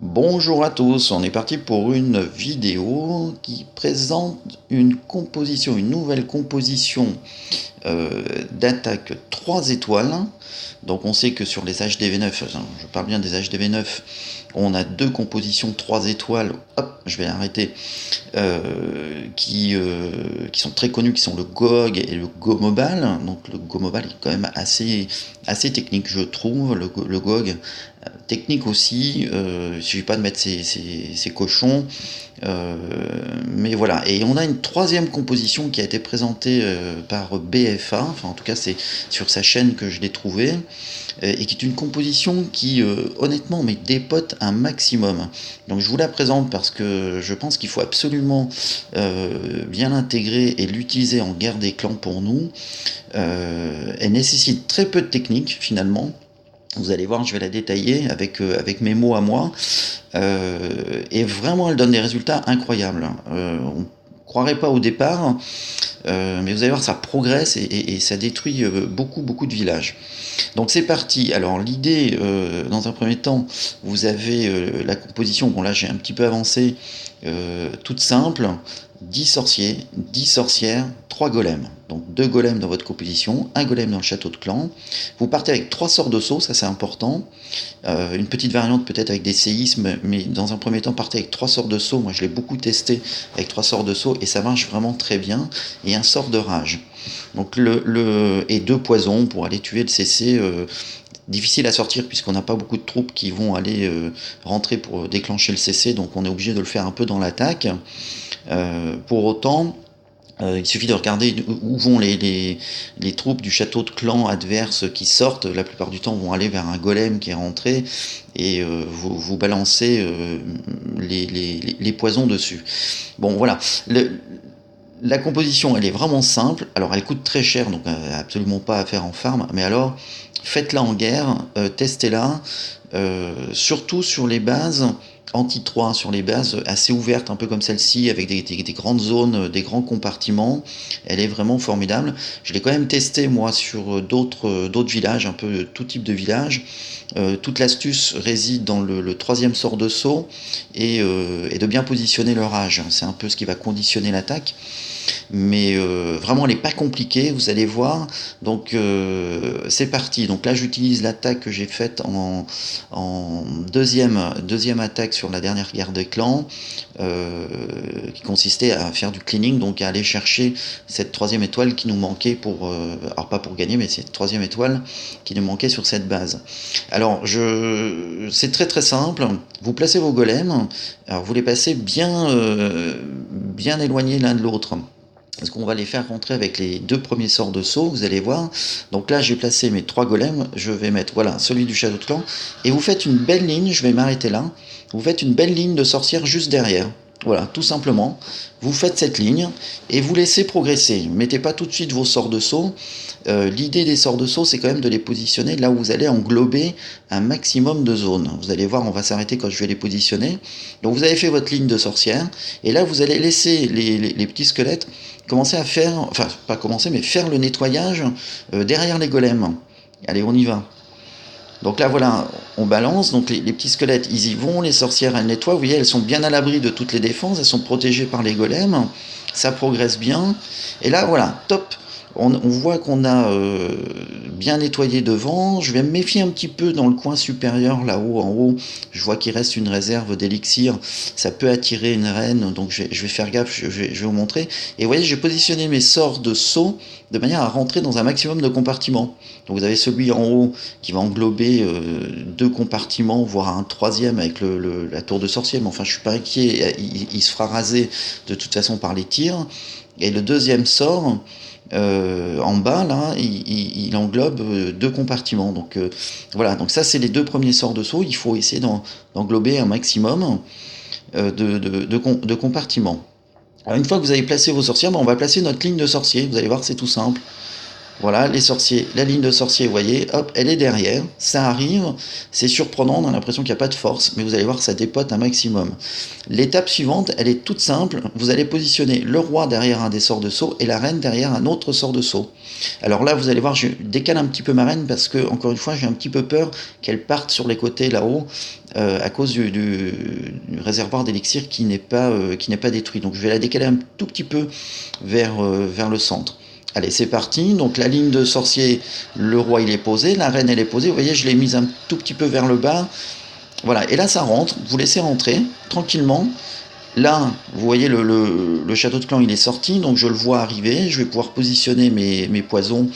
Bonjour à tous, on est parti pour une vidéo qui présente une nouvelle composition d'attaque 3 étoiles. Donc on sait que sur les HDV9, je parle bien des HDV9, on a deux compositions 3 étoiles, hop, je vais arrêter, qui sont très connus, qui sont le GOG et le GoMobile. Donc le GoMobile est quand même assez technique, je trouve, le GOG. Technique aussi, il ne suffit pas de mettre ses cochons. Euh, mais voilà, et on a une troisième composition qui a été présentée par BFA, enfin en tout cas c'est sur sa chaîne que je l'ai trouvée, et qui est une composition qui honnêtement me dépote un maximum. Donc je vous la présente parce que je pense qu'il faut absolument bien l'intégrer et l'utiliser en guerre des clans pour nous. Elle nécessite très peu de technique finalement. Vous allez voir, je vais la détailler avec mes mots à moi. Et vraiment, elle donne des résultats incroyables. On ne croirait pas au départ, mais vous allez voir, ça progresse et ça détruit beaucoup de villages. Donc c'est parti. Alors l'idée, dans un premier temps, vous avez la composition, bon là j'ai un petit peu avancé, toute simple, 10 sorciers, 10 sorcières, 3 golems. Donc 2 golems dans votre composition, un golem dans le château de clan. Vous partez avec 3 sorts de saut, ça c'est important. Une petite variante peut-être avec des séismes, mais dans un premier temps, partez avec 3 sorts de saut. Moi je l'ai beaucoup testé avec 3 sorts de saut et ça marche vraiment très bien. Et un sort de rage. Donc et 2 poisons pour aller tuer le CC. Difficile à sortir puisqu'on n'a pas beaucoup de troupes qui vont aller rentrer pour déclencher le CC, donc on est obligé de le faire un peu dans l'attaque. Pour autant, il suffit de regarder où vont les troupes du château de clan adverse qui sortent. La plupart du temps vont aller vers un golem qui est rentré et vous balancez les poisons dessus. Bon voilà, la composition elle est vraiment simple. Alors elle coûte très cher, donc absolument pas à faire en farm, mais alors faites-la en guerre, testez-la, surtout sur les bases anti-3, sur les bases assez ouvertes, un peu comme celle-ci, avec des grandes zones, des grands compartiments. Elle est vraiment formidable. Je l'ai quand même testé moi sur d'autres villages, un peu tout type de villages. Toute l'astuce réside dans le troisième sort de saut et de bien positionner le rage. C'est un peu ce qui va conditionner l'attaque. Mais vraiment, elle n'est pas compliquée, vous allez voir. Donc, c'est parti. Donc là, j'utilise l'attaque que j'ai faite en deuxième attaque sur la dernière guerre des clans, qui consistait à faire du cleaning, donc à aller chercher cette troisième étoile qui nous manquait pour, alors pas pour gagner, mais cette troisième étoile qui nous manquait sur cette base. Alors, c'est très simple. Vous placez vos golems, alors vous les passez bien éloignés l'un de l'autre. Parce qu'on va les faire rentrer avec les deux premiers sorts de saut, vous allez voir. Donc là, j'ai placé mes 3 golems. Je vais mettre, voilà, celui du château de clan. Et vous faites une belle ligne, je vais m'arrêter là. Vous faites une belle ligne de sorcières juste derrière. Voilà, tout simplement. Vous faites cette ligne et vous laissez progresser. Mettez pas tout de suite vos sorts de saut. L'idée des sorts de saut, c'est quand même de les positionner là où vous allez englober un maximum de zones. Vous allez voir, on va s'arrêter quand je vais les positionner. Donc vous avez fait votre ligne de sorcière. Et là, vous allez laisser les petits squelettes commencer à faire, enfin pas commencer, mais faire le nettoyage derrière les golems. Allez, on y va. Donc là, voilà, on balance. Donc les petits squelettes, ils y vont. Les sorcières, elles nettoient. Vous voyez, elles sont bien à l'abri de toutes les défenses. Elles sont protégées par les golems. Ça progresse bien. Et là, voilà, top. On voit qu'on a bien nettoyé devant. Je vais me méfier un petit peu dans le coin supérieur, là-haut, en haut. Je vois qu'il reste une réserve d'élixir. Ça peut attirer une reine, donc je vais faire gaffe, je vais vous montrer. Et vous voyez, j'ai positionné mes sorts de saut de manière à rentrer dans un maximum de compartiments. Donc vous avez celui en haut qui va englober deux compartiments, voire un troisième avec la tour de sorcier. Mais enfin, je suis pas inquiet, il se fera raser de toute façon par les tirs. Et le deuxième sort, en bas là, il englobe deux compartiments. Donc voilà, donc ça c'est les deux premiers sorts de saut. Il faut essayer d'englober un maximum de compartiments. Alors une fois que vous avez placé vos sorcières, on va placer notre ligne de sorcier. Vous allez voir, c'est tout simple. Voilà, les sorciers, la ligne de sorcier, vous voyez, hop, elle est derrière, ça arrive, c'est surprenant, on a l'impression qu'il n'y a pas de force, mais vous allez voir, ça dépote un maximum. L'étape suivante, elle est toute simple, vous allez positionner le roi derrière un des sorts de saut et la reine derrière un autre sort de saut. Alors là, vous allez voir, je décale un petit peu ma reine parce que, encore une fois, j'ai un petit peu peur qu'elle parte sur les côtés là-haut à cause du réservoir d'élixir qui n'est pas détruit. Donc je vais la décaler un tout petit peu vers le centre. Allez, c'est parti. Donc la ligne de sorcier, le roi il est posé, la reine elle est posée. Vous voyez, je l'ai mise un tout petit peu vers le bas. Voilà, et là ça rentre. Vous laissez rentrer tranquillement. Là, vous voyez, le château de clan il est sorti, donc je le vois arriver. Je vais pouvoir positionner mes poisons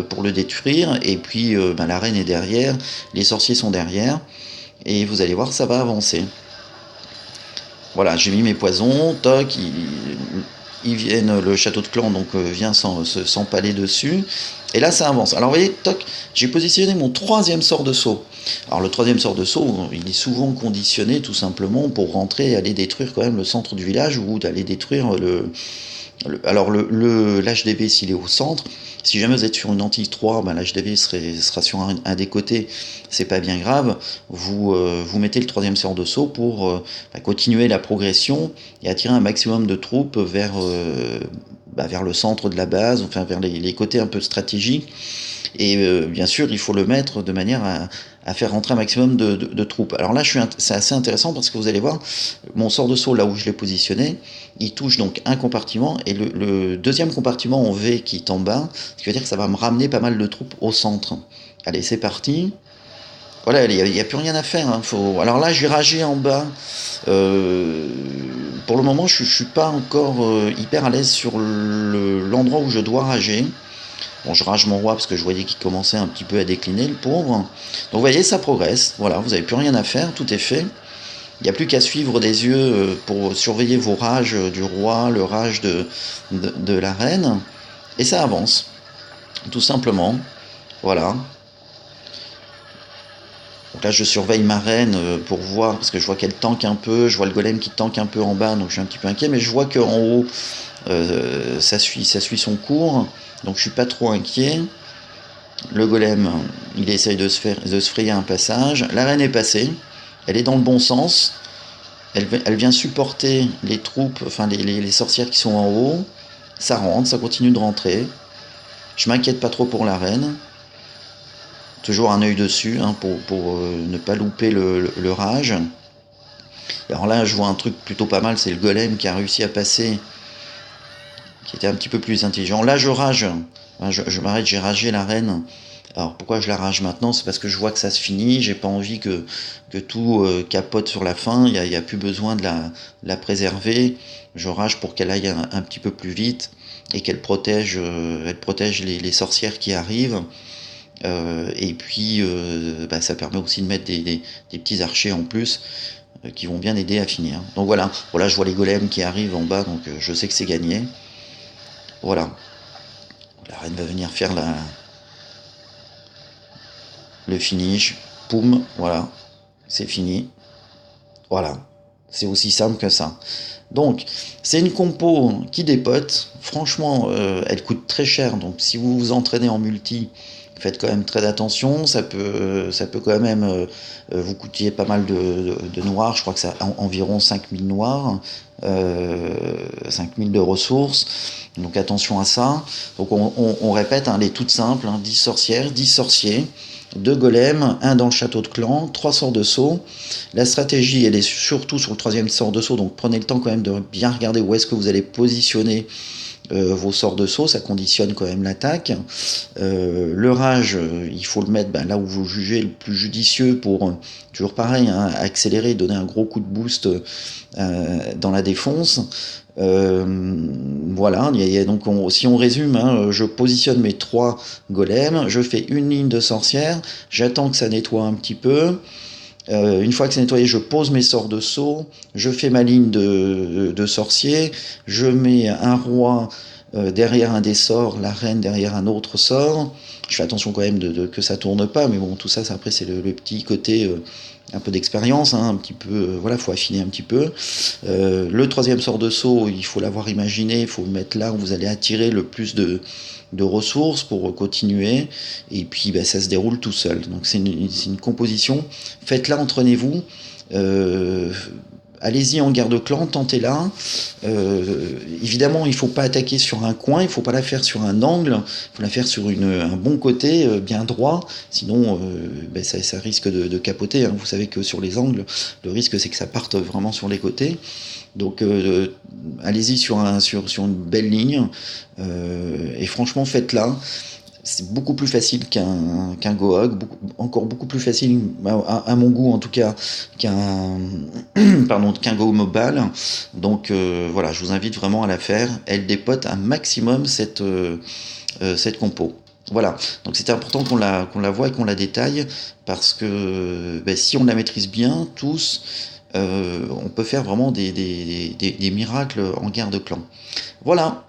pour le détruire. Et puis la reine est derrière, les sorciers sont derrière. Et vous allez voir, ça va avancer. Voilà, j'ai mis mes poisons, toc, ils viennent, le château de clan donc vient s'empaler dessus. Et là ça avance. Alors vous voyez, toc, j'ai positionné mon troisième sort de saut. Alors le troisième sort de saut, il est souvent conditionné tout simplement pour rentrer et aller détruire quand même le centre du village ou d'aller détruire alors l'HDV s'il est au centre, si jamais vous êtes sur une Antilles 3, ben, l'HDV sera sur un des côtés, c'est pas bien grave, vous mettez le troisième sort de saut pour continuer la progression et attirer un maximum de troupes vers le centre de la base, enfin vers les côtés un peu stratégiques. Et bien sûr, il faut le mettre de manière à faire rentrer un maximum de troupes. Alors là, c'est assez intéressant parce que vous allez voir, mon sort de saut, là où je l'ai positionné, il touche donc un compartiment et le deuxième compartiment en V qui est en bas, ce qui veut dire que ça va me ramener pas mal de troupes au centre. Allez, c'est parti. Voilà, il n'y a plus rien à faire. Hein. Alors là, j'ai ragé en bas. Pour le moment, je ne suis pas encore hyper à l'aise sur l'endroit où je dois rager. Bon, je rage mon roi parce que je voyais qu'il commençait un petit peu à décliner, le pauvre. Donc vous voyez, ça progresse. Voilà, vous n'avez plus rien à faire, tout est fait. Il n'y a plus qu'à suivre des yeux pour surveiller vos rages du roi, le rage de la reine. Et ça avance, tout simplement. Voilà. Donc là, je surveille ma reine pour voir, parce que je vois qu'elle tank un peu. Je vois le golem qui tank un peu en bas, donc je suis un petit peu inquiet. Mais je vois qu'en haut, ça suit son cours. Donc je suis pas trop inquiet. Le golem, il essaye de se frayer un passage. La reine est passée. Elle est dans le bon sens. Elle vient supporter les troupes, enfin les sorcières qui sont en haut. Ça rentre, ça continue de rentrer. Je m'inquiète pas trop pour la reine. Toujours un œil dessus hein, pour ne pas louper le rage. Alors là, je vois un truc plutôt pas mal, c'est le golem qui a réussi à passer, qui était un petit peu plus intelligent. Là, je rage. Je m'arrête, j'ai ragé la reine. Alors pourquoi je la rage maintenant? C'est parce que je vois que ça se finit, j'ai pas envie que tout capote sur la fin, il n'y a plus besoin de la préserver. Je rage pour qu'elle aille un petit peu plus vite et qu'elle protège, les sorcières qui arrivent. Et puis ça permet aussi de mettre des petits archers en plus qui vont bien aider à finir. Donc voilà, je vois les golems qui arrivent en bas, donc je sais que c'est gagné. Voilà. La reine va venir faire le finish. Poum, voilà. C'est fini. Voilà. C'est aussi simple que ça. Donc, c'est une compo qui dépote. Franchement, elle coûte très cher. Donc, si vous vous entraînez en multi, faites quand même très attention. Ça peut quand même vous coûter pas mal de noirs. Je crois que c'est environ 5000 noirs. 5000 de ressources. Donc, attention à ça. Donc, on répète, hein, elle est toute simple. 10 sorcières, 10 sorciers. 2 golems, 1 dans le château de clan, 3 sorts de saut. La stratégie, elle est surtout sur le troisième sort de saut, donc prenez le temps quand même de bien regarder où est-ce que vous allez positionner vos sorts de saut, ça conditionne quand même l'attaque. Le rage, il faut le mettre là où vous jugez le plus judicieux pour, toujours pareil, hein, accélérer, donner un gros coup de boost dans la défonce. Voilà, donc si on résume, hein, je positionne mes 3 golems, je fais une ligne de sorcière, j'attends que ça nettoie un petit peu. Une fois que c'est nettoyé, je pose mes sorts de saut, je fais ma ligne de sorcier, je mets un roi derrière un des sorts, la reine derrière un autre sort. Je fais attention quand même que ça tourne pas, mais bon, tout ça, après, c'est le petit côté un peu d'expérience, hein, un petit peu, voilà, faut affiner un petit peu. Le troisième sort de saut, il faut l'avoir imaginé, il faut le mettre là où vous allez attirer le plus de de ressources pour continuer, et puis bah, ça se déroule tout seul. Donc c'est une composition, faites-la, entraînez-vous. Euh, Allez-y en guerre de clan, tentez-la. Évidemment, il ne faut pas attaquer sur un coin, il ne faut pas la faire sur un angle, il faut la faire sur un bon côté, bien droit, sinon ben ça risque de capoter. Hein. Vous savez que sur les angles, le risque c'est que ça parte vraiment sur les côtés. Donc allez-y sur une belle ligne, et franchement faites-la. C'est beaucoup plus facile qu'un Goog, encore beaucoup plus facile, à mon goût en tout cas, qu'un qu'un Go Mobile. Donc voilà, je vous invite vraiment à la faire. Elle dépote un maximum cette compo. Voilà, donc c'était important qu'on la voit et qu'on la détaille, parce que ben, si on la maîtrise bien tous, on peut faire vraiment des miracles en guerre de clan. Voilà,